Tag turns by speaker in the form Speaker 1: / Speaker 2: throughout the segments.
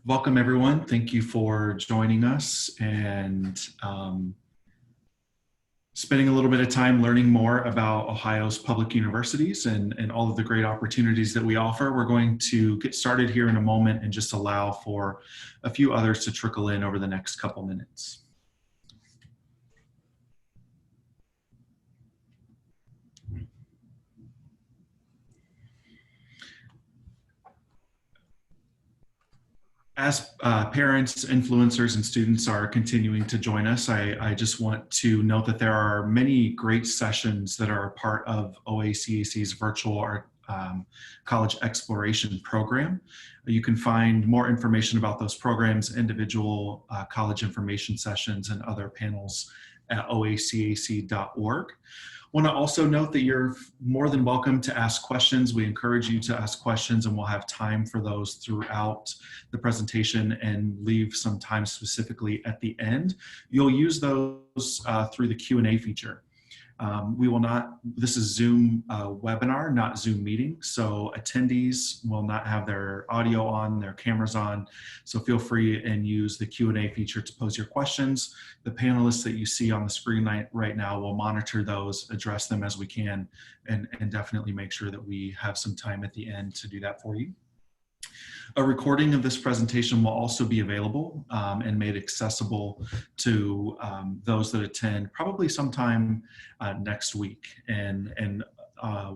Speaker 1: Welcome, everyone. Thank you for joining us and spending a little bit of time learning more about Ohio's public universities and all of the great opportunities that we offer. We're going to get started here in a moment and just allow for a few others to trickle in over the next couple minutes. As parents, influencers, and students are continuing to join us, I just want to note that there are many great sessions that are part of OACAC's virtual college exploration program. You can find more information about those programs, individual college information sessions, and other panels at oacac.org. I want to also note that you're more than welcome to ask questions. We encourage you to ask questions, and we'll have time for those throughout the presentation and leave some time specifically at the end. You'll use those through the Q&A feature. We will not, this is Zoom webinar, not Zoom meeting. So attendees will not have their audio on, their cameras on. So feel free and use the Q&A feature to pose your questions. The panelists that you see on the screen right now will monitor those, address them as we can, and definitely make sure that we have some time at the end to do that for you. A recording of this presentation will also be available and made accessible to those that attend probably sometime next week. And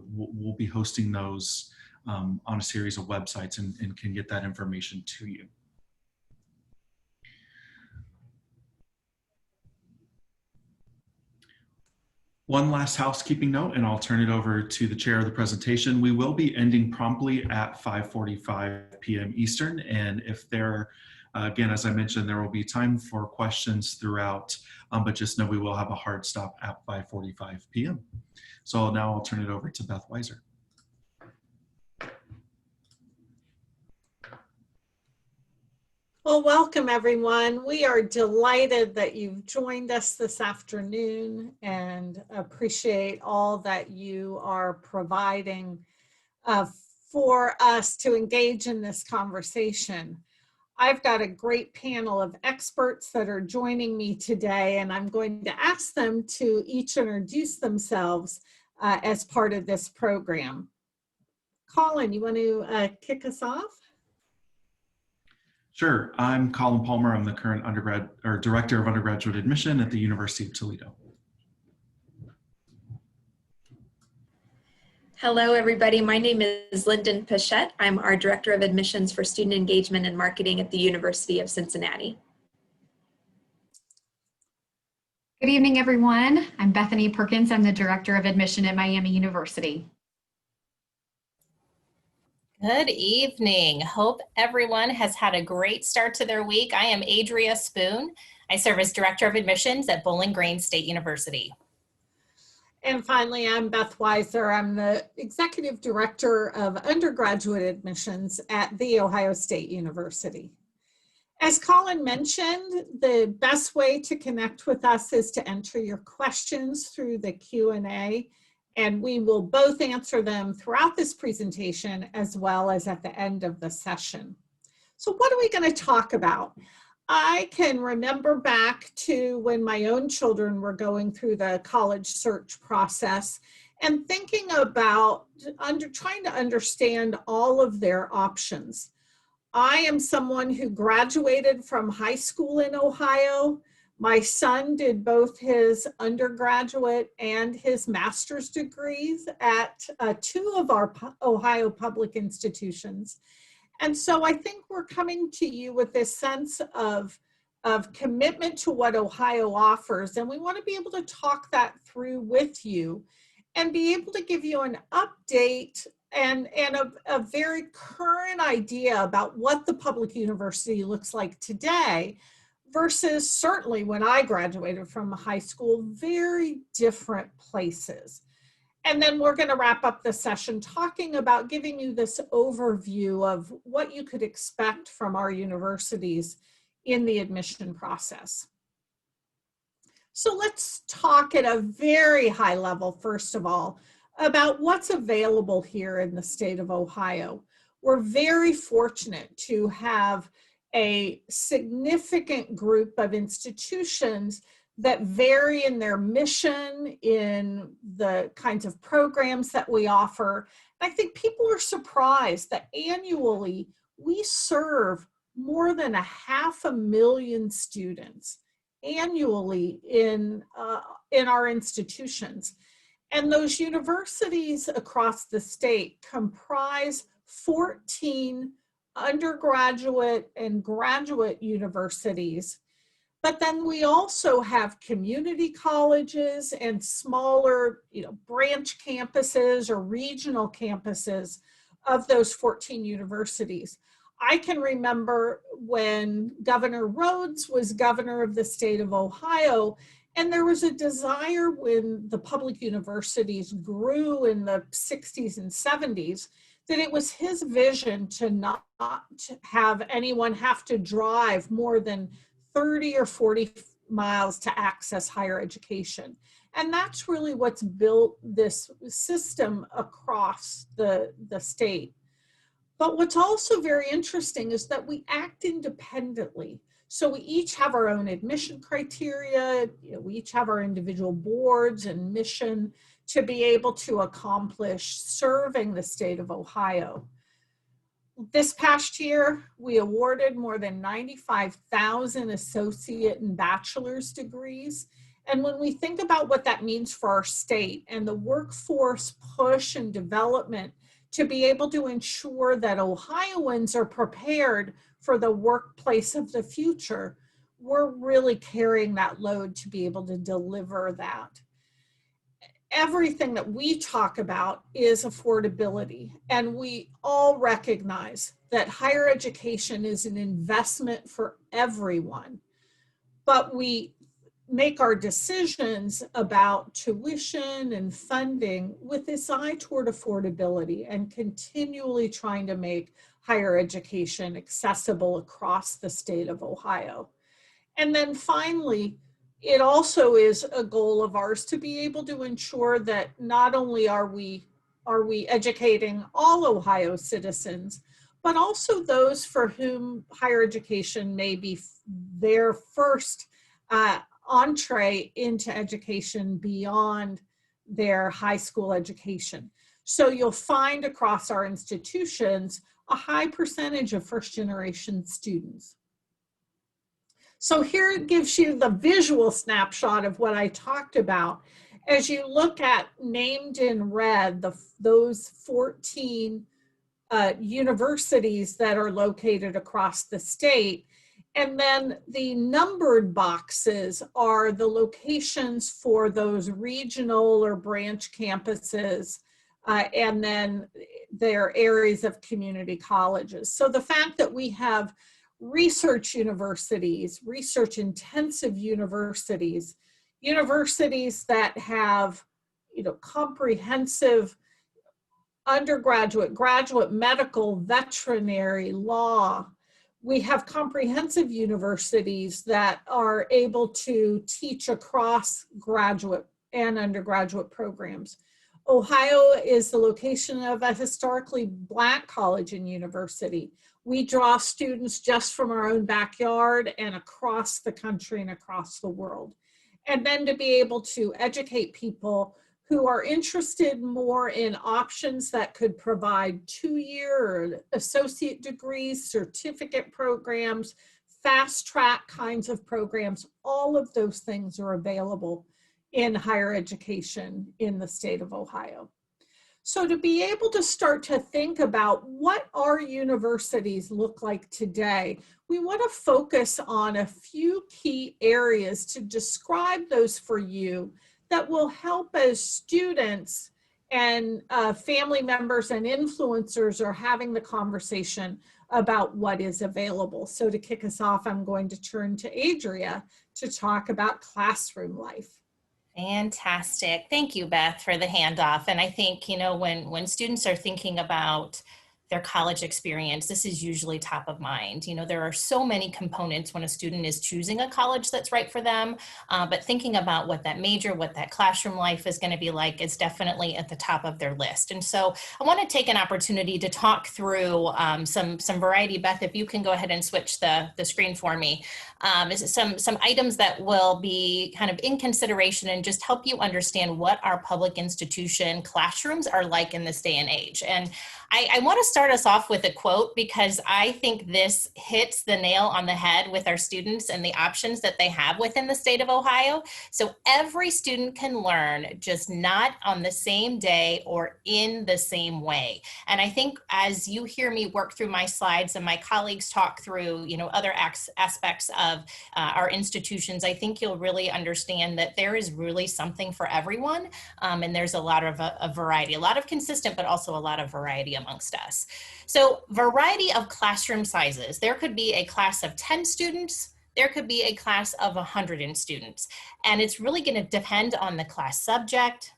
Speaker 1: we'll be hosting those on a series of websites and can get that information to you. One last housekeeping note, and I'll turn it over to the chair of the presentation. We will be ending promptly at 5:45 p.m. Eastern, and if there, again, as I mentioned, there will be time for questions throughout, but just know we will have a hard stop at 5:45 p.m. So now I'll turn it over to Beth Weiser.
Speaker 2: Well, welcome everyone. We are delighted that you've joined us this afternoon and appreciate all that you are providing for us to engage in this conversation. I've got a great panel of experts that are joining me today, and I'm going to ask them to each introduce themselves as part of this program. Colin, you want to kick us off?
Speaker 1: Sure. I'm Colin Palmer. I'm the current Director of Undergraduate Admission at the University of Toledo.
Speaker 3: Hello, everybody. My name is Lyndon Pichette. I'm our Director of Admissions for Student Engagement and Marketing at the University of Cincinnati.
Speaker 4: Good evening, everyone. I'm Bethany Perkins. I'm the Director of Admission at Miami University.
Speaker 5: Good evening. Hope everyone has had a great start to their week. I am Adria Spoon. I serve as Director of Admissions at Bowling Green State University.
Speaker 2: And finally, I'm Beth Weiser. I'm the Executive Director of Undergraduate Admissions at The Ohio State University. As Colin mentioned, the best way to connect with us is to enter your questions through the Q&A. And we will both answer them throughout this presentation as well as at the end of the session. So what are we going to talk about? I can remember back to when my own children were going through the college search process and thinking about trying to understand all of their options. I am someone who graduated from high school in Ohio. My son did both his undergraduate and his master's degrees at two of our Ohio public institutions. And so I think we're coming to you with this sense of commitment to what Ohio offers. And we want to be able to talk that through with you and be able to give you an update and a very current idea about what the public university looks like today, versus certainly when I graduated from high school, very different places. And then we're going to wrap up the session talking about giving you this overview of what you could expect from our universities in the admission process. So let's talk at a very high level, first of all, about what's available here in the state of Ohio. We're very fortunate to have a significant group of institutions that vary in their mission, in the kinds of programs that we offer. I think people are surprised that annually we serve more than 500,000 students annually in our institutions. And those universities across the state comprise 14 undergraduate and graduate universities. But then we also have community colleges and smaller, branch campuses or regional campuses of those 14 universities. I can remember when Governor Rhodes was governor of the state of Ohio, and there was a desire when the public universities grew in the 60s and 70s, that it was his vision to not have anyone have to drive more than 30 or 40 miles to access higher education. And that's really what's built this system across the state. But what's also very interesting is that we act independently. So we each have our own admission criteria, we each have our individual boards and mission to be able to accomplish serving the state of Ohio. This past year, we awarded more than 95,000 associate and bachelor's degrees. And when we think about what that means for our state and the workforce push and development to be able to ensure that Ohioans are prepared for the workplace of the future, we're really carrying that load to be able to deliver that. Everything that we talk about is affordability, and we all recognize that higher education is an investment for everyone, but we make our decisions about tuition and funding with this eye toward affordability and continually trying to make higher education accessible across the state of Ohio. And then finally, it also is a goal of ours to be able to ensure that not only are we educating all Ohio citizens, but also those for whom higher education may be their first entree into education beyond their high school education. So you'll find across our institutions a high percentage of first-generation students. So here it gives you the visual snapshot of what I talked about. As you look at named in red, those 14 universities that are located across the state, and then the numbered boxes are the locations for those regional or branch campuses, and then their areas of community colleges. So the fact that we have research universities, research intensive universities, universities that have, comprehensive undergraduate, graduate, medical, veterinary, law. We have comprehensive universities that are able to teach across graduate and undergraduate programs. Ohio is the location of a historically Black college and university. We draw students just from our own backyard and across the country and across the world. And then to be able to educate people who are interested more in options that could provide 2-year or associate degrees, certificate programs, fast track kinds of programs, all of those things are available in higher education in the state of Ohio. So to be able to start to think about what our universities look like today, we want to focus on a few key areas to describe those for you that will help as students and family members and influencers are having the conversation about what is available. So to kick us off, I'm going to turn to Adria to talk about classroom life.
Speaker 5: Fantastic. Thank you, Beth, for the handoff. And I think, when students are thinking about their college experience, this is usually top of mind. You know, there are so many components when a student is choosing a college that's right for them, but thinking about what that major, what that classroom life is going to be like is definitely at the top of their list. And so I want to take an opportunity to talk through some variety. Beth, if you can go ahead and switch the screen for me, some items that will be kind of in consideration and just help you understand what our public institution classrooms are like in this day and age. And I want to start us off with a quote because I think this hits the nail on the head with our students and the options that they have within the state of Ohio. So every student can learn, just not on the same day or in the same way. And I think as you hear me work through my slides and my colleagues talk through, you know, other aspects of our institutions, I think you'll really understand that there is really something for everyone. And there's a lot of a variety, a lot of consistent, but also a lot of variety amongst us. So variety of classroom sizes. There could be a class of 10 students. There could be a class of 100 students. And it's really going to depend on the class subject,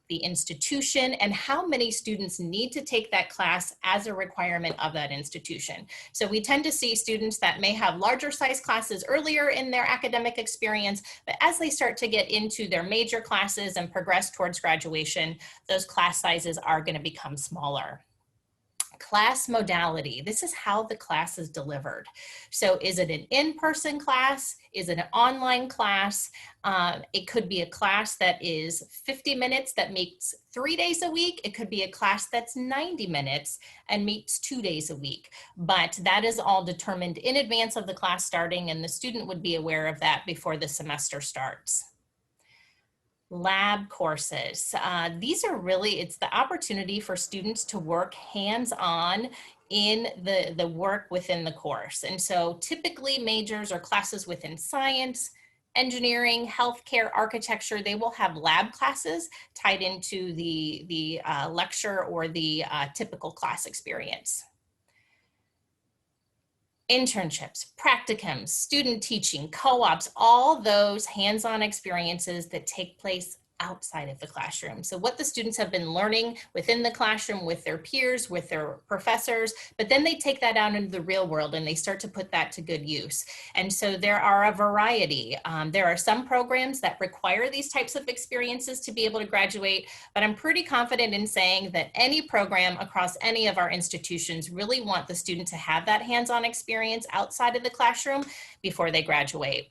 Speaker 5: the institution, and how many students need to take that class as a requirement of that institution. So we tend to see students that may have larger size classes earlier in their academic experience, but as they start to get into their major classes and progress towards graduation, those class sizes are going to become smaller. Class modality. This is how the class is delivered. So is it an in-person class? Is it an online class? It could be a class that is 50 minutes that meets 3 days a week. It could be a class that's 90 minutes and meets 2 days a week. But that is all determined in advance of the class starting, and the student would be aware of that before the semester starts. Lab courses. These are really, it's the opportunity for students to work hands-on in the work within the course. And so typically majors or classes within science, engineering, healthcare, architecture, they will have lab classes tied into the lecture or the typical class experience. Internships, practicums, student teaching, co-ops, all those hands-on experiences that take place outside of the classroom. So what the students have been learning within the classroom with their peers, with their professors, but then they take that out into the real world and they start to put that to good use. And so there are a variety. There are some programs that require these types of experiences to be able to graduate, but I'm pretty confident in saying that any program across any of our institutions really want the student to have that hands-on experience outside of the classroom before they graduate.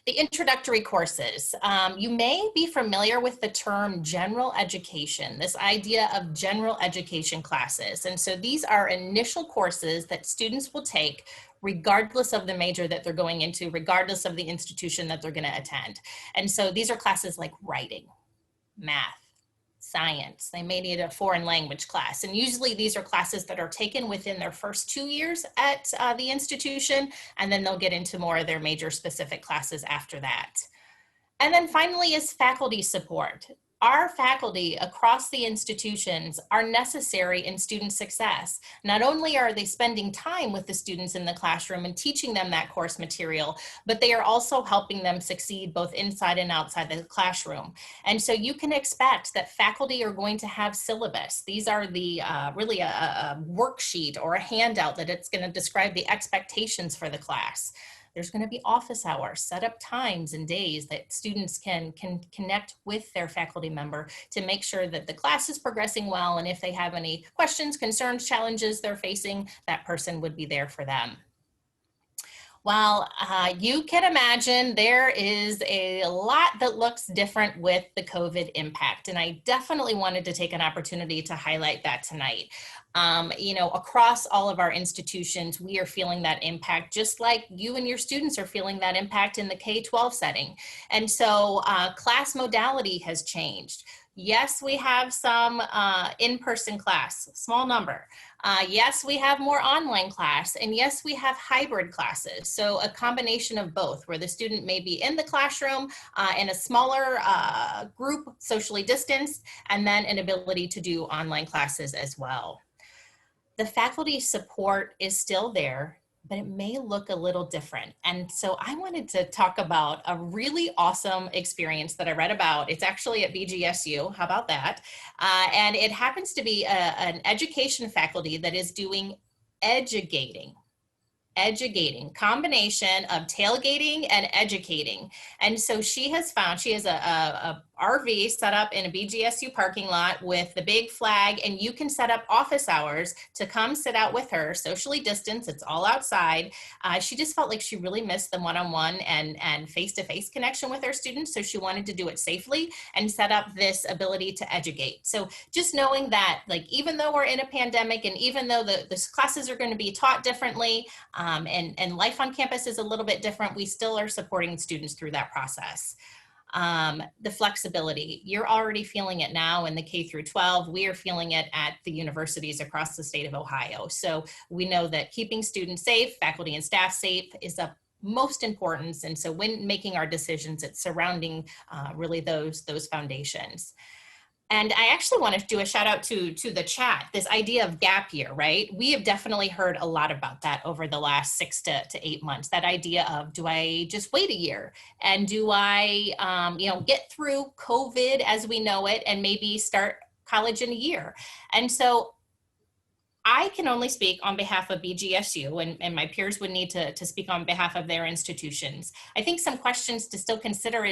Speaker 5: The introductory courses. You may be familiar with the term general education, this idea of general education classes. And so these are initial courses that students will take regardless of the major that they're going into, regardless of the institution that they're going to attend. And so these are classes like writing, math, science. They may need a foreign language class. And usually these are classes that are taken within their first 2 years at the institution, and then they'll get into more of their major specific classes after that. And then finally is faculty support. Our faculty across the institutions are necessary in student success. Not only are they spending time with the students in the classroom and teaching them that course material, but they are also helping them succeed both inside and outside the classroom. And so you can expect that faculty are going to have syllabus. These are the really a worksheet or a handout that it's going to describe the expectations for the class. There's going to be office hours, set up times and days that students can connect with their faculty member to make sure that the class is progressing well. And if they have any questions, concerns, challenges they're facing, that person would be there for them. Well, you can imagine there is a lot that looks different with the COVID impact, and I definitely wanted to take an opportunity to highlight that tonight. You know, across all of our institutions, we are feeling that impact just like you and your students are feeling that impact in the K-12 setting. And so class modality has changed. Yes, we have some in-person class, small number. Yes, we have more online class, and yes, we have hybrid classes. So a combination of both, where the student may be in the classroom in a smaller group, socially distanced, and then an ability to do online classes as well. The faculty support is still there. but it may look a little different. And so I wanted to talk about a really awesome experience that I read about. It's actually at BGSU. How about that? And it happens to be an education faculty that is doing educating, combination of tailgating and educating. And so she has a RV set up in a BGSU parking lot with the big flag, and you can set up office hours to come sit out with her, socially distanced. It's all outside. She just felt like she really missed the one-on-one and face-to-face connection with her students. So she wanted to do it safely and set up this ability to educate. So just knowing that, like, even though we're in a pandemic and even though the classes are going to be taught differently, and life on campus is a little bit different, we still are supporting students through that process. The flexibility, you're already feeling it now in the K through 12. We are feeling it at the universities across the state of Ohio. So we know that keeping students safe, faculty and staff safe is of most importance. And so when making our decisions, it's surrounding really those foundations. And I actually want to do a shout out to the chat, this idea of gap year, right? We have definitely heard a lot about that over the last 6 to 8 months, that idea of, do I just wait a year? And do I, get through COVID as we know it and maybe start college in a year? And so I can only speak on behalf of BGSU, and my peers would need to speak on behalf of their institutions. I think some questions to still consider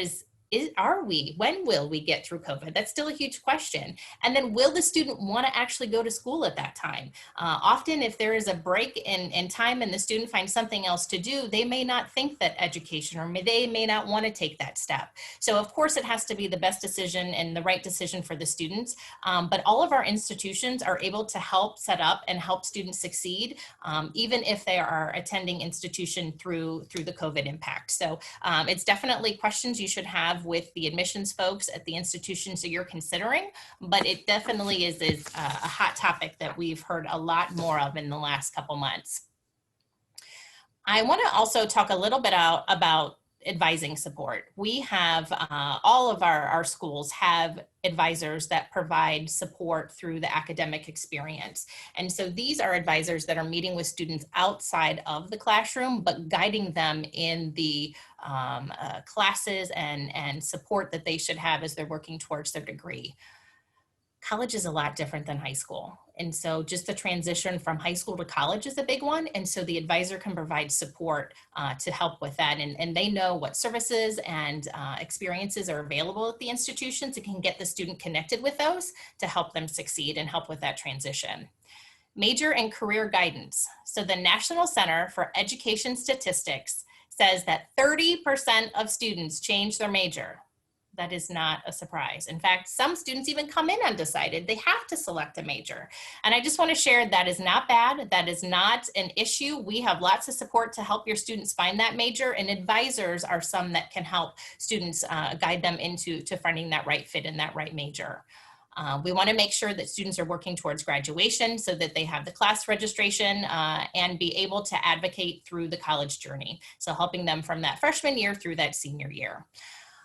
Speaker 5: when will we get through COVID? That's still a huge question. And then will the student want to actually go to school at that time? Often if there is a break in time and the student finds something else to do, they may not think that education, or they may not want to take that step. So of course it has to be the best decision and the right decision for the students. But all of our institutions are able to help set up and help students succeed, even if they are attending institution through the COVID impact. So it's definitely questions you should have with the admissions folks at the institutions that you're considering, but it definitely is a hot topic that we've heard a lot more of in the last couple months. I want to also talk a little bit about advising support. We have, all of our schools have advisors that provide support through the academic experience. And so these are advisors that are meeting with students outside of the classroom, but guiding them in the classes and support that they should have as they're working towards their degree. College is a lot different than high school. And so just the transition from high school to college is a big one. And so the advisor can provide support to help with that. And they know what services and experiences are available at the institutions and can get the student connected with those to help them succeed and help with that transition. Major and career guidance. So the National Center for Education Statistics says that 30% of students change their major. That is not a surprise. In fact, some students even come in undecided. They have to select a major. And I just want to share that is not bad. That is not an issue. We have lots of support to help your students find that major, and advisors are some that can help students guide them into finding that right fit in that right major. We want to make sure that students are working towards graduation so that they have the class registration and be able to advocate through the college journey. So helping them from that freshman year through that senior year.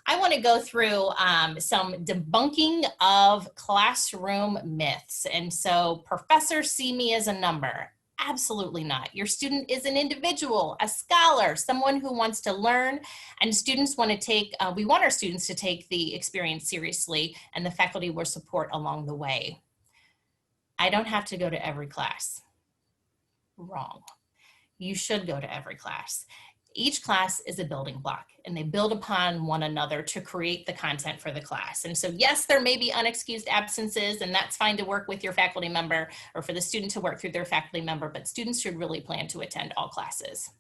Speaker 5: I want to go through some debunking of classroom myths. And so professors see me as a number. Absolutely not. Your student is an individual, a scholar, someone who wants to learn, and students want to take, we want our students to take the experience seriously, and the faculty will support along the way. I don't have to go to every class. Wrong. You should go to every class. Each class is a building block, and they build upon one another to create the content for the class. And so yes, there may be unexcused absences, and that's fine to work with your faculty member or for the student to work through their faculty member, but students should really plan to attend all classes.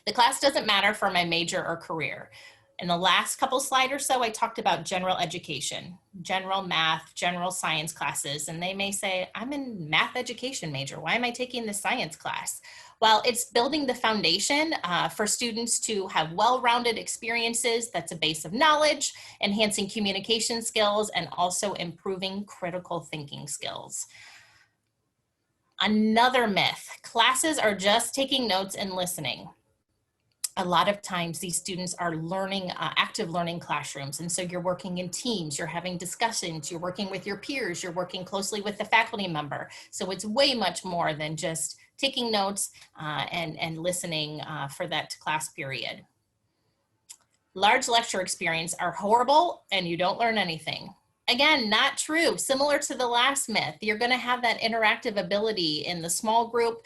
Speaker 5: The class doesn't matter for my major or career. In the last couple slides or so, I talked about general education, general math, general science classes, and they may say, I'm in math education major. Why am I taking the science class? Well, it's building the foundation for students to have well-rounded experiences. That's a base of knowledge, enhancing communication skills, and also improving critical thinking skills. Another myth, classes are just taking notes and listening. A lot of times these students are learning, active learning classrooms. And so you're working in teams, you're having discussions, you're working with your peers, you're working closely with the faculty member. So it's way much more than just taking notes and listening for that class period. Large lecture experience are horrible and you don't learn anything. Again, not true. Similar to the last myth, you're going to have that interactive ability in the small group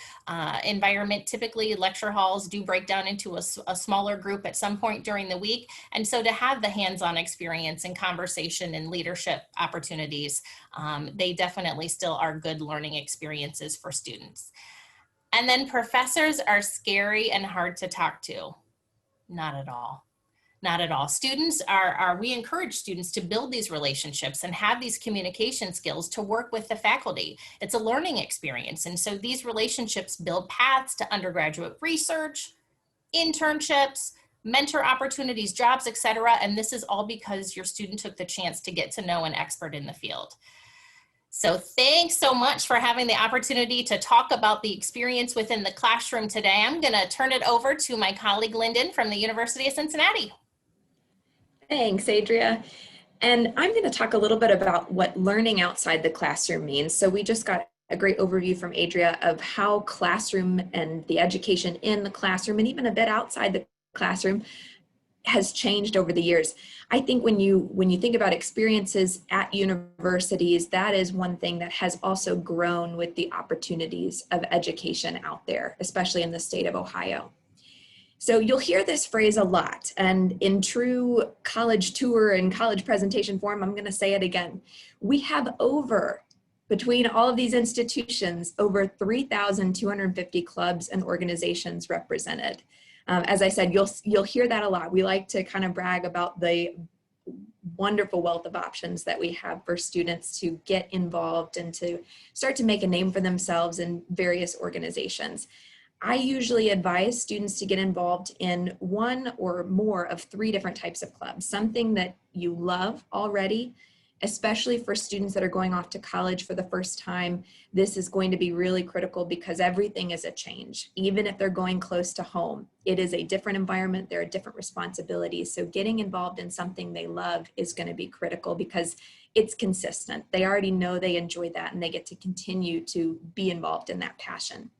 Speaker 5: environment. Typically, lecture halls do break down into a smaller group at some point during the week. And so to have the hands-on experience and conversation and leadership opportunities, they definitely still are good learning experiences for students. And then professors are scary and hard to talk to. Not at all. Not at all. Students we encourage students to build these relationships and have these communication skills to work with the faculty. It's a learning experience. And so these relationships build paths to undergraduate research, internships, mentor opportunities, jobs, etc. And this is all because your student took the chance to get to know an expert in the field. So thanks so much for having the opportunity to talk about the experience within the classroom today. I'm going to turn it over to my colleague, Lyndon, from the University of Cincinnati.
Speaker 3: Thanks, Adria. And I'm going to talk a little bit about what learning outside the classroom means. So we just got a great overview from Adria of how classroom and the education in the classroom and even a bit outside the classroom has changed over the years. I think when you think about experiences at universities, that is one thing that has also grown with the opportunities of education out there, especially in the state of Ohio. So you'll hear this phrase a lot, and in true college tour and college presentation form, I'm going to say it again. We have between all of these institutions, over 3,250 clubs and organizations represented. As I said, you'll hear that a lot. We like to kind of brag about the wonderful wealth of options that we have for students to get involved and to start to make a name for themselves in various organizations. I usually advise students to get involved in one or more of 3 different types of clubs, something that you love already, especially for students that are going off to college for the first time. This is going to be really critical because everything is a change. Even if they're going close to home, it is a different environment, there are different responsibilities. So getting involved in something they love is going to be critical because it's consistent. They already know they enjoy that and they get to continue to be involved in that passion.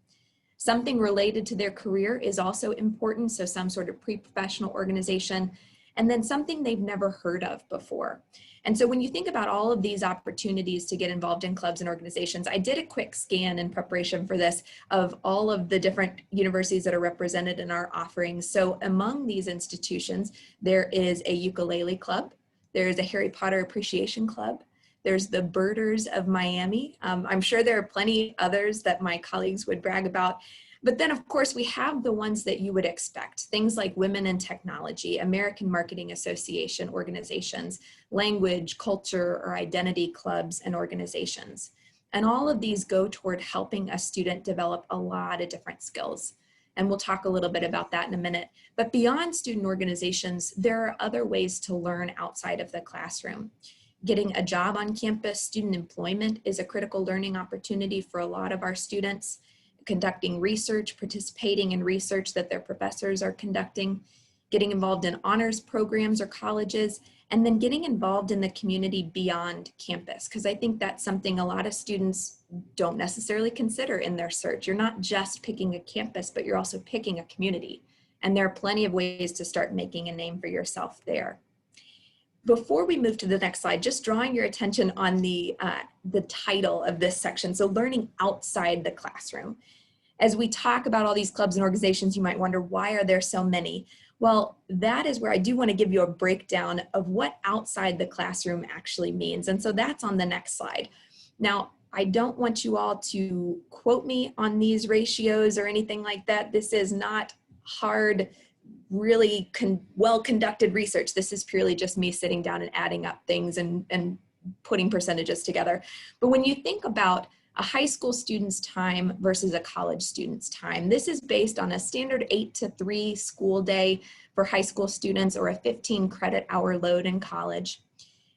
Speaker 3: Something related to their career is also important, so some sort of pre-professional organization, and then something they've never heard of before. And so when you think about all of these opportunities to get involved in clubs and organizations, I did a quick scan in preparation for this of all of the different universities that are represented in our offerings. So among these institutions, there is a ukulele club, there is a Harry Potter appreciation club, there's the Birders of Miami. I'm sure there are plenty others that my colleagues would brag about. But then, of course, we have the ones that you would expect, things like Women in Technology, American Marketing Association organizations, language, culture, or identity clubs and organizations. And all of these go toward helping a student develop a lot of different skills. And we'll talk a little bit about that in a minute. But beyond student organizations, there are other ways to learn outside of the classroom. Getting a job on campus, student employment is a critical learning opportunity for a lot of our students. Conducting research, participating in research that their professors are conducting, getting involved in honors programs or colleges, and then getting involved in the community beyond campus, because I think that's something a lot of students don't necessarily consider in their search. You're not just picking a campus, but you're also picking a community. And there are plenty of ways to start making a name for yourself there. Before we move to the next slide, just drawing your attention on the title of this section, so learning outside the classroom. As we talk about all these clubs and organizations, you might wonder, why are there so many? Well, that is where I do want to give you a breakdown of what outside the classroom actually means. And so that's on the next slide. Now, I don't want you all to quote me on these ratios or anything like that. This is not hard, really well-conducted research. This is purely just me sitting down and adding up things and putting percentages together. But when you think about a high school student's time versus a college student's time, this is based on a standard 8 to 3 school day for high school students or a 15 credit hour load in college.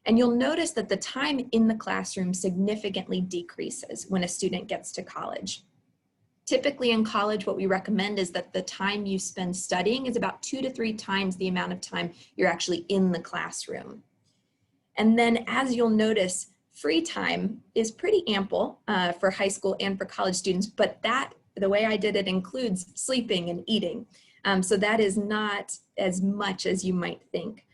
Speaker 3: And you'll notice that the time in the classroom significantly decreases when a student gets to college. Typically in college, what we recommend is that the time you spend studying is about 2 to 3 times the amount of time you're actually in the classroom. And then as you'll notice, free time is pretty ample for high school and for college students, but the way I did it includes sleeping and eating. So that is not as much as you might think,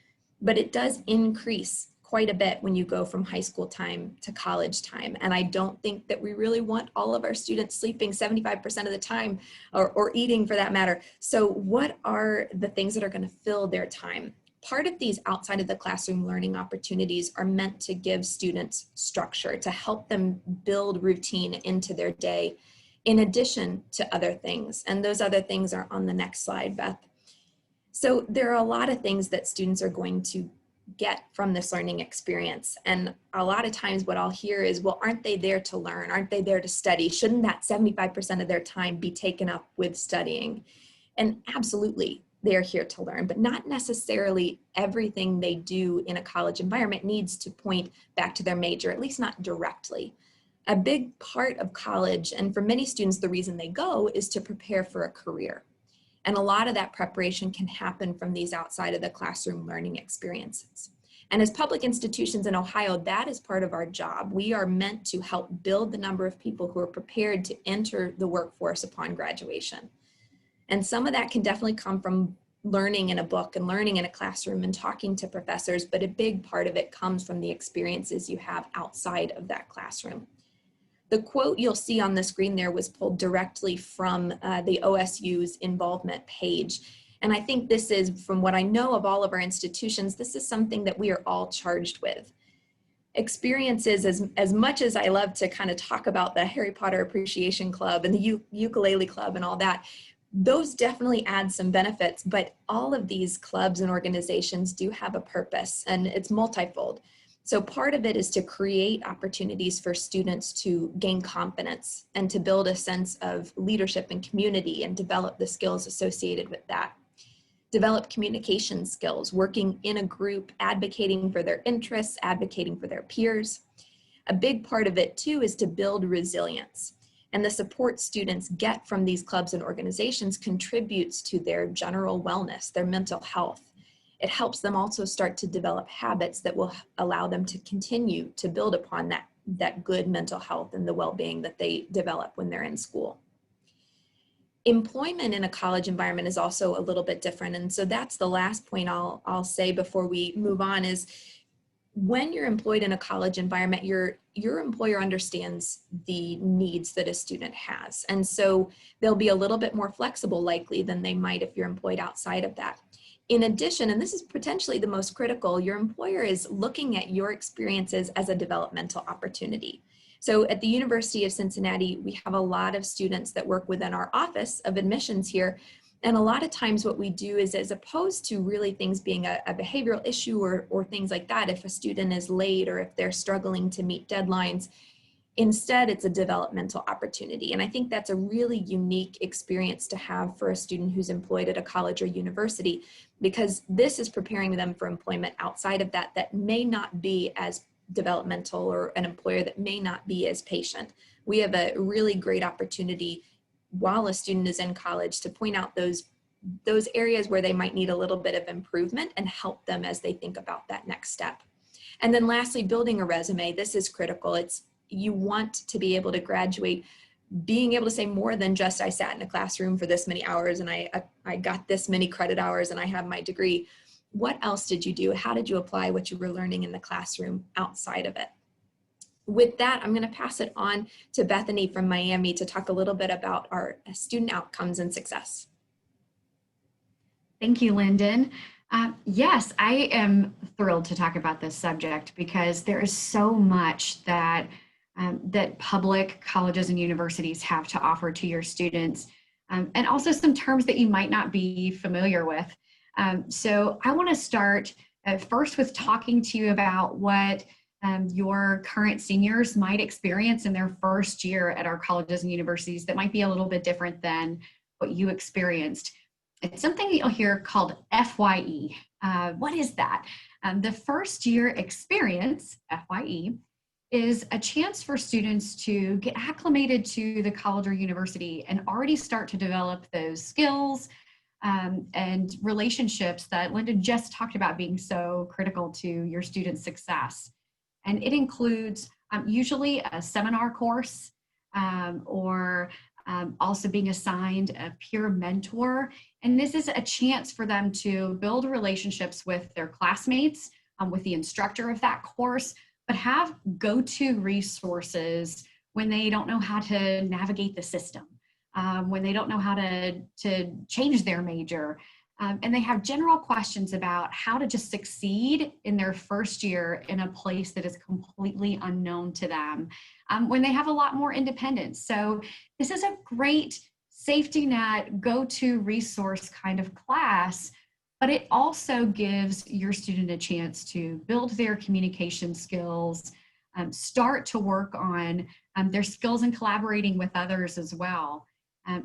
Speaker 3: but it does increase quite a bit when you go from high school time to college time. And I don't think that we really want all of our students sleeping 75% of the time, or eating for that matter. So what are the things that are going to fill their time? Part of these outside of the classroom learning opportunities are meant to give students structure, to help them build routine into their day, in addition to other things. And those other things are on the next slide, Beth. So there are a lot of things that students are going to get from this learning experience. And a lot of times what I'll hear is, well, aren't they there to learn? Aren't they there to study? Shouldn't that 75% of their time be taken up with studying? And absolutely, they are here to learn, but not necessarily everything they do in a college environment needs to point back to their major, at least not directly. A big part of college, and for many students, the reason they go is to prepare for a career. And a lot of that preparation can happen from these outside of the classroom learning experiences. And as public institutions in Ohio, that is part of our job. We are meant to help build the number of people who are prepared to enter the workforce upon graduation. And some of that can definitely come from learning in a book and learning in a classroom and talking to professors, but a big part of it comes from the experiences you have outside of that classroom. The quote you'll see on the screen there was pulled directly from the OSU's involvement page. And I think this is, from what I know of all of our institutions, this is something that we are all charged with. Experiences, as much as I love to kind of talk about the Harry Potter Appreciation Club and the ukulele club and all that, those definitely add some benefits, but all of these clubs and organizations do have a purpose, and it's multifold. So part of it is to create opportunities for students to gain confidence and to build a sense of leadership and community and develop the skills associated with that. Develop communication skills, working in a group, advocating for their interests, advocating for their peers. A big part of it too is to build resilience. And the support students get from these clubs and organizations contributes to their general wellness, their mental health. It helps them also start to develop habits that will allow them to continue to build upon that good mental health and the well-being that they develop when they're in school. Employment in a college environment is also a little bit different. And so that's the last point I'll say before we move on is, when you're employed in a college environment, your employer understands the needs that a student has. And so they'll be a little bit more flexible likely than they might if you're employed outside of that. In addition, and this is potentially the most critical, your employer is looking at your experiences as a developmental opportunity. So at the University of Cincinnati, we have a lot of students that work within our office of admissions here. And a lot of times what we do is, as opposed to really things being a behavioral issue or things like that, if a student is late or if they're struggling to meet deadlines, instead it's a developmental opportunity. And I think that's a really unique experience to have for a student who's employed at a college or university, because this is preparing them for employment outside of that may not be as developmental, or an employer that may not be as patient. We have a really great opportunity while a student is in college to point out those areas where they might need a little bit of improvement and help them as they think about that next step. And then lastly, building a resume. This is critical. You want to be able to graduate being able to say more than just, I sat in a classroom for this many hours and I got this many credit hours and I have my degree. What else did you do? How did you apply what you were learning in the classroom outside of it? With that, I'm going to pass it on to Bethany from Miami to talk a little bit about our student outcomes and success.
Speaker 4: Thank you, Lyndon. Yes, I am thrilled to talk about this subject because there is so much that public colleges and universities have to offer to your students, and also some terms that you might not be familiar with. So I want to start first with talking to you about what your current seniors might experience in their first year at our colleges and universities that might be a little bit different than what you experienced. It's something that you'll hear called FYE. What is that? The first year experience, FYE, is a chance for students to get acclimated to the college or university and already start to develop those skills and relationships that Linda just talked about being so critical to your students' success. And it includes usually a seminar course or also being assigned a peer mentor. And this is a chance for them to build relationships with their classmates, with the instructor of that course, but have go-to resources when they don't know how to navigate the system, when they don't know how to change their major. And they have general questions about how to just succeed in their first year in a place that is completely unknown to them, when they have a lot more independence. So this is a great safety net, go-to resource kind of class, but it also gives your student a chance to build their communication skills, start to work on their skills in collaborating with others as well.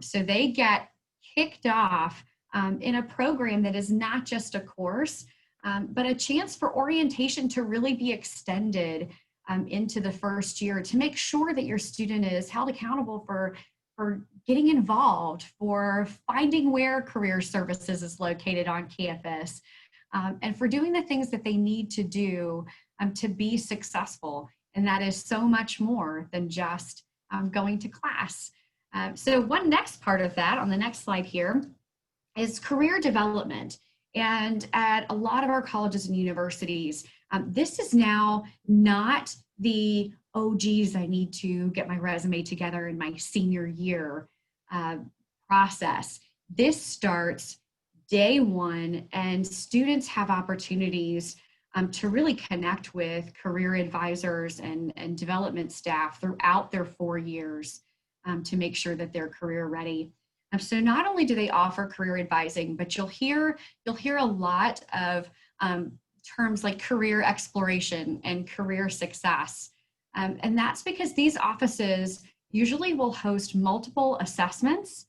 Speaker 4: So they get kicked off in a program that is not just a course, but a chance for orientation to really be extended into the first year, to make sure that your student is held accountable for getting involved, for finding where career services is located on campus, and for doing the things that they need to do to be successful. And that is so much more than just going to class. So one next part of that on the next slide here is career development. And at a lot of our colleges and universities, this is now not the, oh geez, I need to get my resume together in my senior year process. This starts day one, and students have opportunities to really connect with career advisors and development staff throughout their 4 years to make sure that they're career ready. So not only do they offer career advising, but you'll hear a lot of terms like career exploration and career success. And that's because these offices usually will host multiple assessments.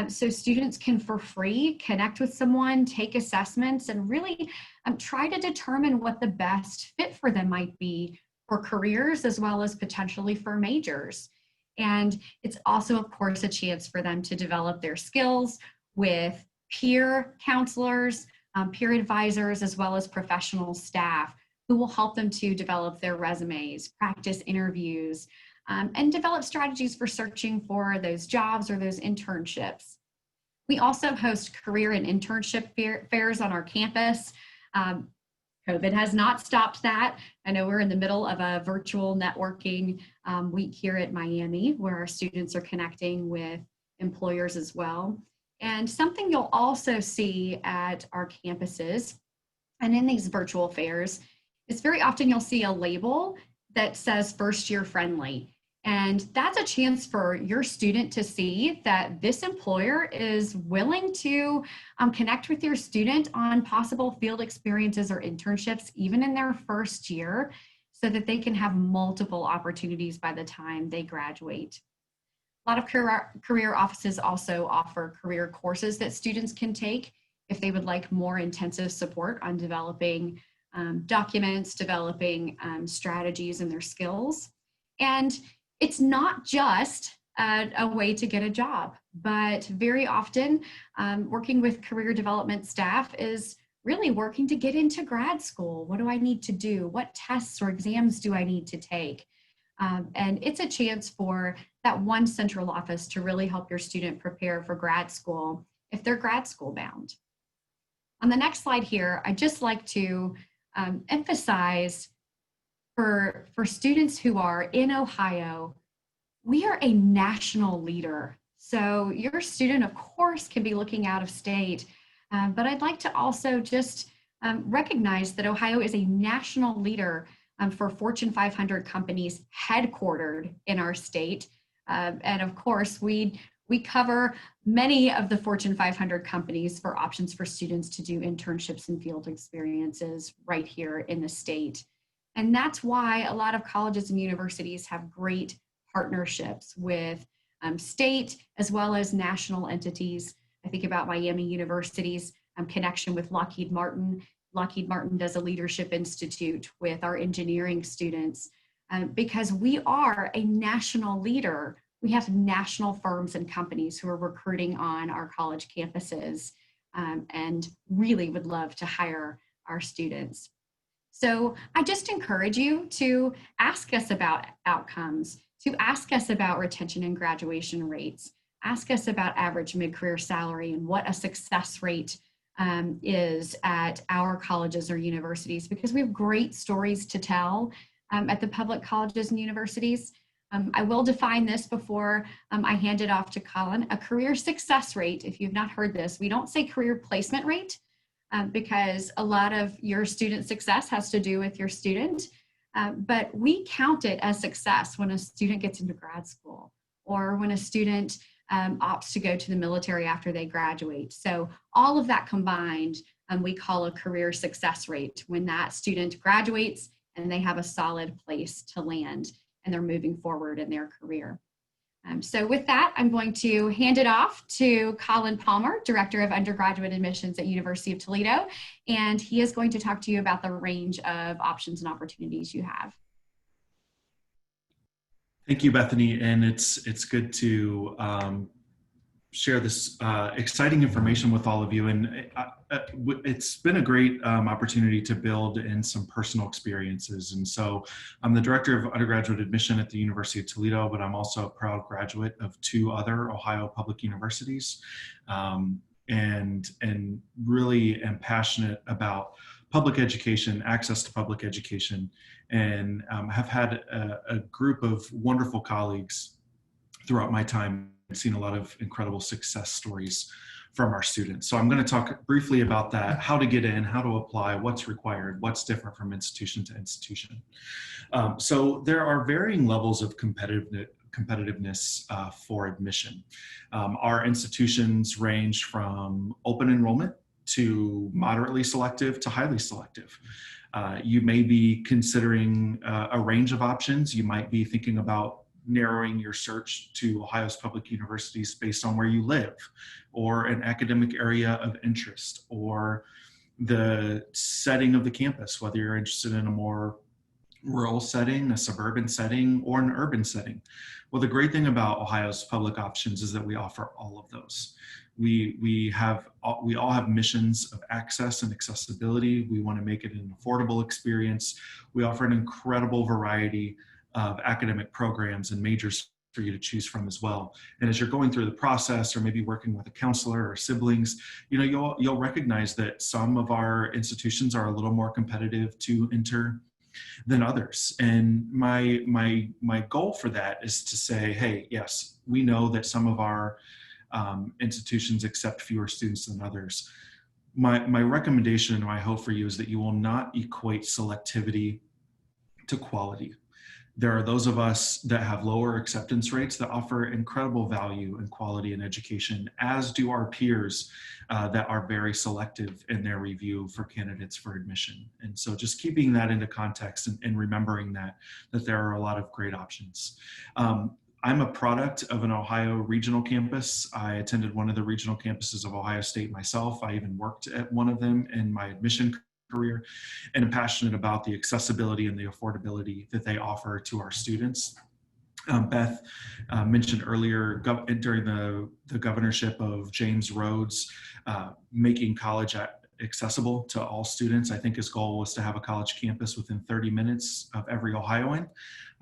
Speaker 4: So students can, for free, connect with someone, take assessments, and really try to determine what the best fit for them might be for careers as well as potentially for majors. And it's also, of course, a chance for them to develop their skills with peer counselors, peer advisors, as well as professional staff who will help them to develop their resumes, practice interviews, and develop strategies for searching for those jobs or those internships. We also host career and internship fairs on our campus. COVID has not stopped that. I know we're in the middle of a virtual networking week here at Miami, where our students are connecting with employers as well. And something you'll also see at our campuses and in these virtual fairs is very often you'll see a label that says first year friendly. And that's a chance for your student to see that this employer is willing to connect with your student on possible field experiences or internships, even in their first year, so that they can have multiple opportunities by the time they graduate. A lot of career offices also offer career courses that students can take if they would like more intensive support on developing documents, developing strategies and their skills. And it's not just a way to get a job, but very often working with career development staff is really working to get into grad school. What do I need to do? What tests or exams do I need to take? And it's a chance for that one central office to really help your student prepare for grad school if they're grad school bound. On the next slide here, I'd just like to emphasize for students who are in Ohio, we are a national leader. So your student, of course, can be looking out of state, but I'd like to also just recognize that Ohio is a national leader for Fortune 500 companies headquartered in our state. And of course, we cover many of the Fortune 500 companies for options for students to do internships and field experiences right here in the state. And that's why a lot of colleges and universities have great partnerships with state as well as national entities. I think about Miami University's connection with Lockheed Martin. Lockheed Martin does a leadership institute with our engineering students because we are a national leader. We have national firms and companies who are recruiting on our college campuses and really would love to hire our students. So I just encourage you to ask us about outcomes, to ask us about retention and graduation rates. ask us about average mid-career salary and what a success rate is at our colleges or universities, because we have great stories to tell at the public colleges and universities. I will define this before I hand it off to Colin. A career success rate, if you've not heard this, we don't say career placement rate because a lot of your student success has to do with your student, but we count it as success when a student gets into grad school or when a student opts to go to the military after they graduate. So all of that combined, we call a career success rate when that student graduates and they have a solid place to land and they're moving forward in their career. So with that, I'm going to hand it off to Colin Palmer, Director of Undergraduate Admissions at University of Toledo, and he is going to talk to you about the range of options and opportunities you have.
Speaker 1: Thank you, Bethany, and it's good to share this exciting information with all of you. And it's been a great opportunity to build in some personal experiences. And so I'm the Director of Undergraduate Admission at the University of Toledo, but I'm also a proud graduate of 2 other Ohio public universities, and really am passionate about public education, access to public education, and have had a group of wonderful colleagues throughout my time. I've seen a lot of incredible success stories from our students. So I'm going to talk briefly about that, how to get in, how to apply, what's required, what's different from institution to institution. So there are varying levels of competitiveness for admission. Our institutions range from open enrollment to moderately selective to highly selective. You may be considering a range of options. You might be thinking about narrowing your search to Ohio's public universities based on where you live, or an academic area of interest, or the setting of the campus, whether you're interested in a more rural setting, a suburban setting, or an urban setting. Well, the great thing about Ohio's public options is that we offer all of those. We all have missions of access and accessibility. We want to make it an affordable experience. We offer an incredible variety of academic programs and majors for you to choose from as well. And as you're going through the process, or maybe working with a counselor or siblings, you'll recognize that some of our institutions are a little more competitive to enter than others. And my goal for that is to say, hey, yes, we know that some of our institutions accept fewer students than others. My recommendation and my hope for you is that you will not equate selectivity to quality. There are those of us that have lower acceptance rates that offer incredible value and quality in education, as do our peers that are very selective in their review for candidates for admission. And so just keeping that into context and remembering that there are a lot of great options. I'm a product of an Ohio regional campus. I attended one of the regional campuses of Ohio State myself. I even worked at one of them in my admission career, and I'm passionate about the accessibility and the affordability that they offer to our students. Beth mentioned earlier during the governorship of James Rhodes, making college accessible to all students. I think his goal was to have a college campus within 30 minutes of every Ohioan.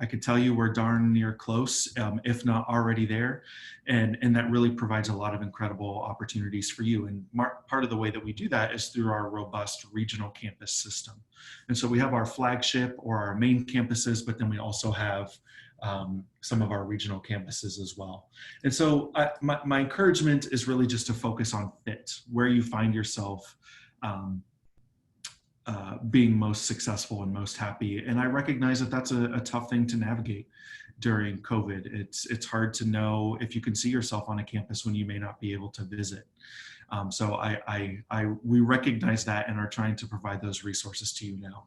Speaker 1: I can tell you we're darn near close, if not already there. And that really provides a lot of incredible opportunities for you. And part of the way that we do that is through our robust regional campus system. And so we have our flagship or our main campuses, but then we also have some of our regional campuses as well. And so my encouragement is really just to focus on fit, where you find yourself being most successful and most happy. And I recognize that that's a tough thing to navigate during COVID. It's hard to know if you can see yourself on a campus when you may not be able to visit. So we recognize that and are trying to provide those resources to you now.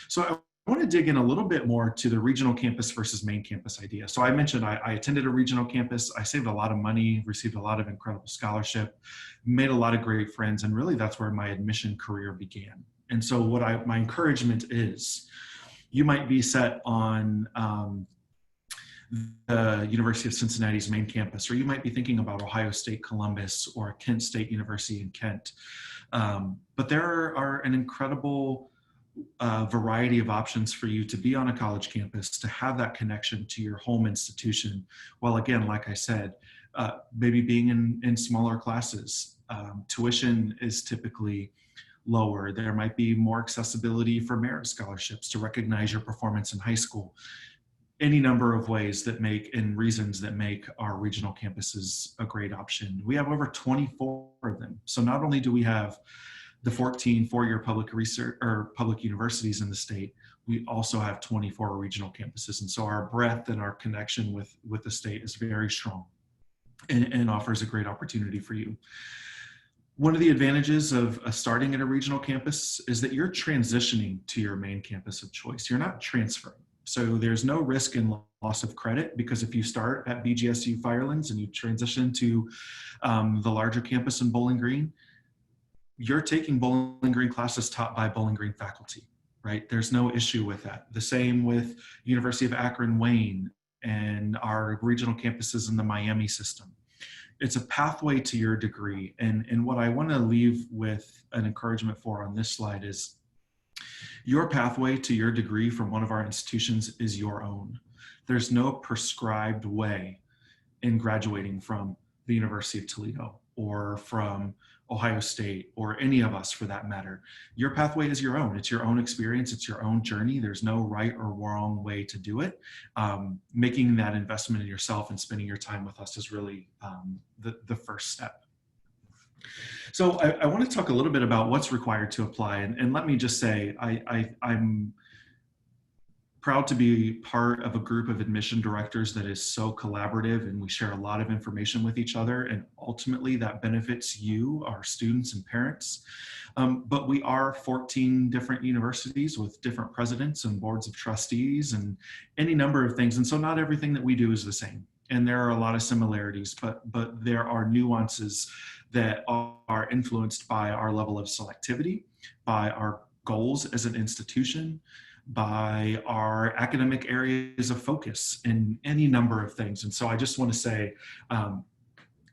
Speaker 1: So I want to dig in a little bit more to the regional campus versus main campus idea. So I mentioned I attended a regional campus. I saved a lot of money, received a lot of incredible scholarship, made a lot of great friends, and really that's where my admission career began. And so my encouragement is, you might be set on the University of Cincinnati's main campus, or you might be thinking about Ohio State Columbus or Kent State University in Kent. But there are an incredible variety of options for you to be on a college campus, to have that connection to your home institution, while again, like I said, maybe being in smaller classes. Tuition is typically lower. There might be more accessibility for merit scholarships to recognize your performance in high school. Any number of ways that make and reasons that make our regional campuses a great option. We have over 24 of them. So not only do we have the 14 four-year public research or public universities in the state, we also have 24 regional campuses. And so our breadth and our connection with the state is very strong and offers a great opportunity for you. One of the advantages of starting at a regional campus is that you're transitioning to your main campus of choice. You're not transferring. So there's no risk in loss of credit, because if you start at BGSU Firelands and you transition to the larger campus in Bowling Green, you're taking Bowling Green classes taught by Bowling Green faculty, right? There's no issue with that. The same with University of Akron Wayne and our regional campuses in the Miami system. It's a pathway to your degree. And what I want to leave with an encouragement for on this slide is your pathway to your degree from one of our institutions is your own. There's no prescribed way in graduating from the University of Toledo or from Ohio State or any of us for that matter. Your pathway is your own. It's your own experience. It's your own journey. There's no right or wrong way to do it. Making that investment in yourself and spending your time with us is really the first step. So I want to talk a little bit about what's required to apply. And let me just say, I'm proud to be part of a group of admission directors that is so collaborative, and we share a lot of information with each other, and ultimately that benefits you, our students and parents. But we are 14 different universities with different presidents and boards of trustees and any number of things. And so not everything that we do is the same. And there are a lot of similarities, but there are nuances that are influenced by our level of selectivity, by our goals as an institution, by our academic areas of focus, in any number of things. And so I just want to say,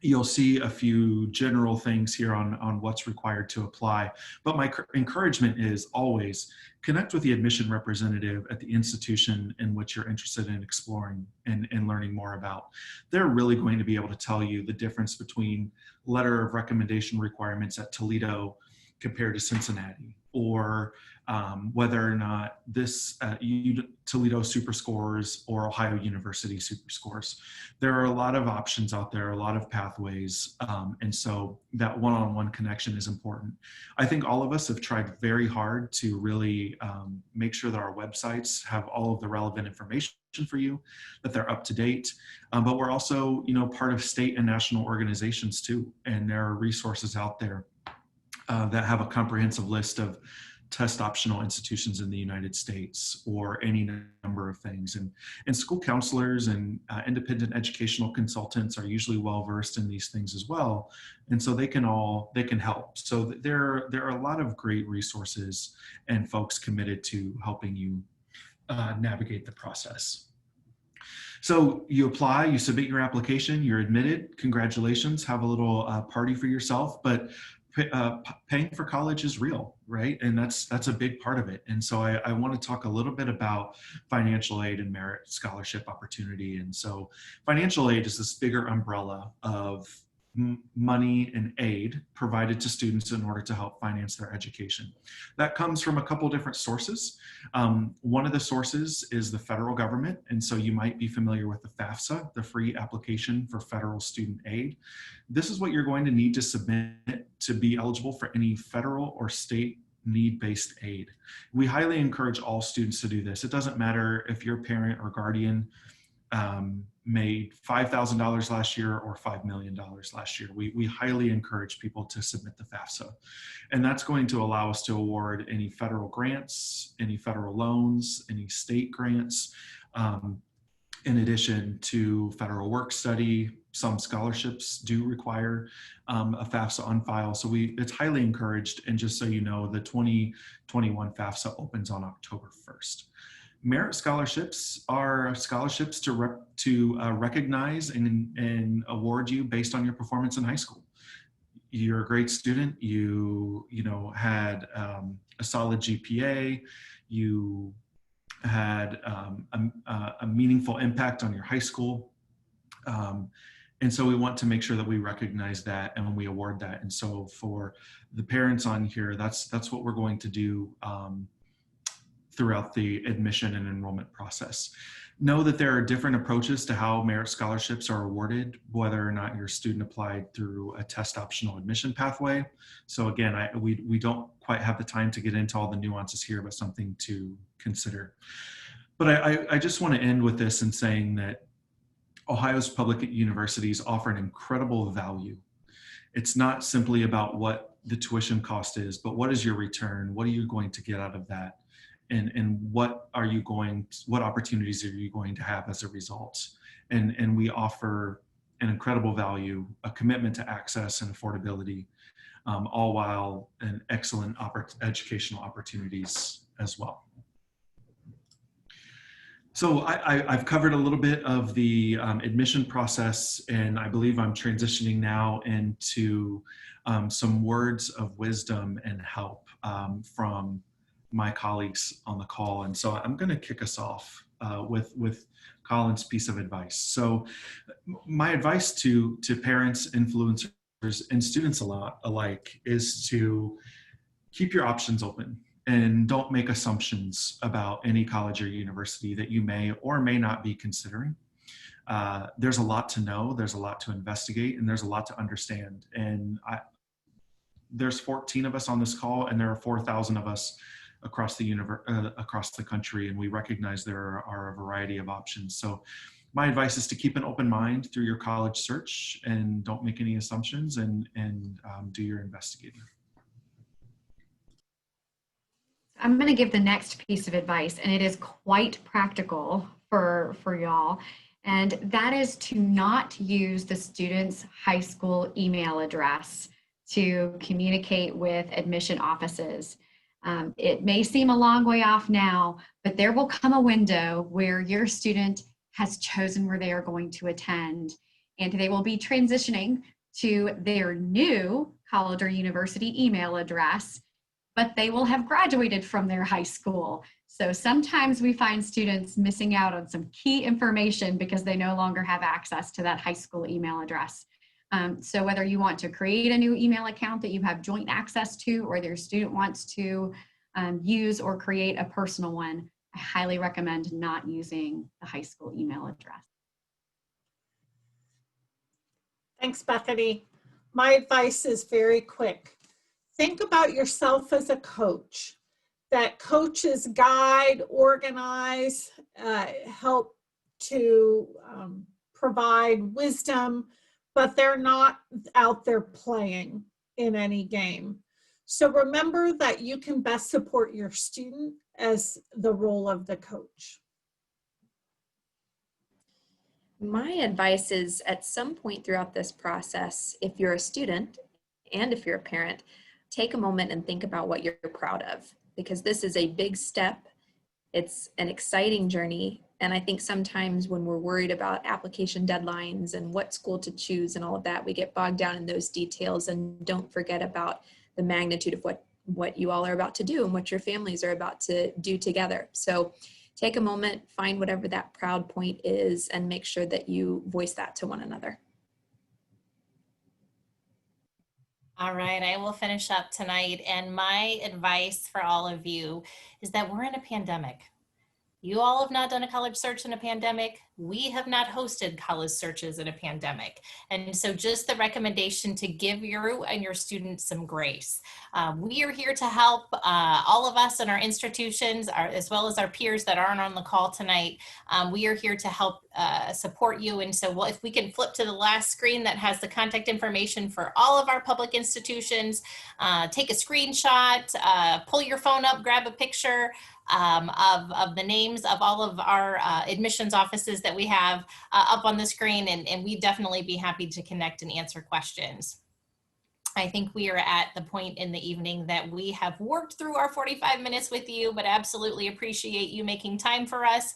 Speaker 1: you'll see a few general things here on what's required to apply. But my encouragement is always connect with the admission representative at the institution in which you're interested in exploring and learning more about. They're really going to be able to tell you the difference between letter of recommendation requirements at Toledo compared to Cincinnati, or whether or not this Toledo super scores or Ohio University super scores. There are a lot of options out there, a lot of pathways, and so that one-on-one connection is important. I think all of us have tried very hard to really make sure that our websites have all of the relevant information for you, that they're up to date, but we're also, part of state and national organizations too, and there are resources out there that have a comprehensive list of test optional institutions in the United States, or any number of things. And school counselors and independent educational consultants are usually well versed in these things as well. And so they can help. So there are a lot of great resources and folks committed to helping you navigate the process. So you apply, you submit your application, you're admitted, congratulations, have a little party for yourself, but paying for college is real, right? And that's a big part of it. And so I want to talk a little bit about financial aid and merit scholarship opportunity. And so financial aid is this bigger umbrella of money and aid provided to students in order to help finance their education. That comes from a couple different sources. One of the sources is the federal government. And so you might be familiar with the FAFSA, the Free Application for Federal Student Aid. This is what you're going to need to submit to be eligible for any federal or state need-based aid. We highly encourage all students to do this. It doesn't matter if your parent or guardian made $5,000 last year or $5 million last year. We highly encourage people to submit the FAFSA. And that's going to allow us to award any federal grants, any federal loans, any state grants, in addition to federal work study. Some scholarships do require a FAFSA on file. So it's highly encouraged. And just so you know, the 2021 FAFSA opens on October 1st. Merit scholarships are scholarships to recognize and award you based on your performance in high school. You're a great student. You had a solid GPA. You had a meaningful impact on your high school. And so we want to make sure that we recognize that and when we award that. And so for the parents on here, that's what we're going to do throughout the admission and enrollment process. Know that there are different approaches to how merit scholarships are awarded, whether or not your student applied through a test optional admission pathway. So again, we don't quite have the time to get into all the nuances here, but something to consider. But I just want to end with this in saying that Ohio's public universities offer an incredible value. It's not simply about what the tuition cost is, but what is your return? What are you going to get out of that? And what opportunities are you going to have as a result? And we offer an incredible value, a commitment to access and affordability, all while an excellent educational opportunities as well. So I've covered a little bit of the admission process, and I believe I'm transitioning now into some words of wisdom and help from my colleagues on the call. And so I'm going to kick us off with Colin's piece of advice. So my advice to parents, influencers, and students alike is to keep your options open and don't make assumptions about any college or university that you may or may not be considering. There's a lot to know, there's a lot to investigate, and there's a lot to understand. And there's 14 of us on this call, and there are 4,000 of us across the country, and we recognize there are a variety of options. So my advice is to keep an open mind through your college search and don't make any assumptions, and do your investigating.
Speaker 4: I'm going to give the next piece of advice, and it is quite practical for y'all. And that is to not use the student's high school email address to communicate with admission offices. It may seem a long way off now, but there will come a window where your student has chosen where they are going to attend, and they will be transitioning to their new college or university email address, but they will have graduated from their high school. So sometimes we find students missing out on some key information because they no longer have access to that high school email address. So whether you want to create a new email account that you have joint access to, or their student wants to use or create a personal one, I highly recommend not using the high school email address.
Speaker 2: Thanks, Bethany. My advice is very quick. Think about yourself as a coach. That coaches guide, organize, help to provide wisdom, but they're not out there playing in any game. So remember that you can best support your student as the role of the coach.
Speaker 3: My advice is, at some point throughout this process, if you're a student and if you're a parent, take a moment and think about what you're proud of, because this is a big step. It's an exciting journey. And I think sometimes when we're worried about application deadlines and what school to choose and all of that, we get bogged down in those details and don't forget about the magnitude of what you all are about to do and what your families are about to do together. So take a moment, find whatever that proud point is, and make sure that you voice that to one another.
Speaker 5: All right, I will finish up tonight. And my advice for all of you is that we're in a pandemic. You all have not done a college search in a pandemic. We have not hosted college searches in a pandemic. And so just the recommendation to give you and your students some grace. We are here to help all of us in our institutions, as well as our peers that aren't on the call tonight. We are here to help support you. And so if we can flip to the last screen that has the contact information for all of our public institutions, take a screenshot, pull your phone up, grab a picture of the names of all of our admissions offices that we have up on the screen, and we'd definitely be happy to connect and answer questions. I think we are at the point in the evening that we have worked through our 45 minutes with you, but absolutely appreciate you making time for us.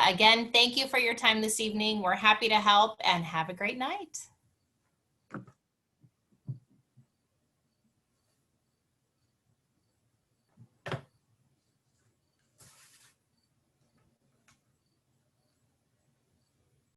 Speaker 5: Again, thank you for your time this evening. We're happy to help, and have a great night.